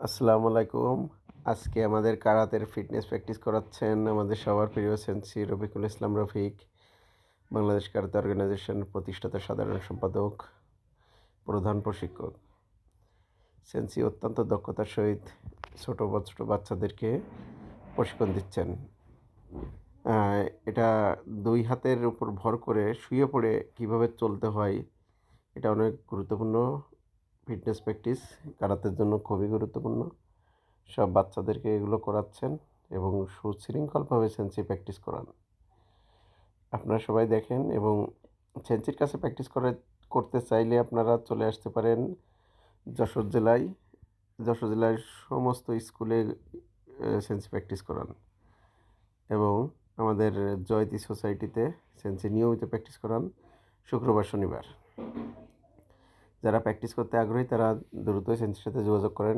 আসসালামু আলাইকুম। আজকে আমাদের কারাতের ফিটনেস প্র্যাকটিস করাচ্ছেন আমাদের সবার প্রিয় সেনসি রফিকুল ইসলাম রফিক, বাংলাদেশ কারাতে অর্গানাইজেশনের প্রতিষ্ঠাতা সাধারণ সম্পাদক, প্রধান প্রশিক্ষক। সেনসি অত্যন্ত দক্ষতার সহিত ছোট বাচ্চাদেরকে প্রশিক্ষণ দিচ্ছেন। এটা 2 হাতের উপর ভর করে শুয়ে পড়ে কিভাবে চলতে হয়, এটা অনেক গুরুত্বপূর্ণ ফিটনেস প্র্যাকটিস, কারাতের জন্য খুবই গুরুত্বপূর্ণ। সব বাচ্চাদেরকে এগুলো করাচ্ছেন এবং সুশৃঙ্খলভাবে সেনসি প্র্যাকটিস করান। আপনারা সবাই দেখেন এবং সেনসির কাছে প্র্যাকটিস করতে চাইলে আপনারা চলে আসতে পারেন যশোর জেলায়। যশোর জেলার সমস্ত স্কুলে সেনসি প্র্যাকটিস করান এবং আমাদের জয়তী সোসাইটিতে সেনসি নিয়মিত প্র্যাকটিস করান শুক্রবার শনিবার। যারা প্র্যাকটিস করতে আগ্রহী তারা দ্রুত সেনসির সাথে যোগাযোগ করেন।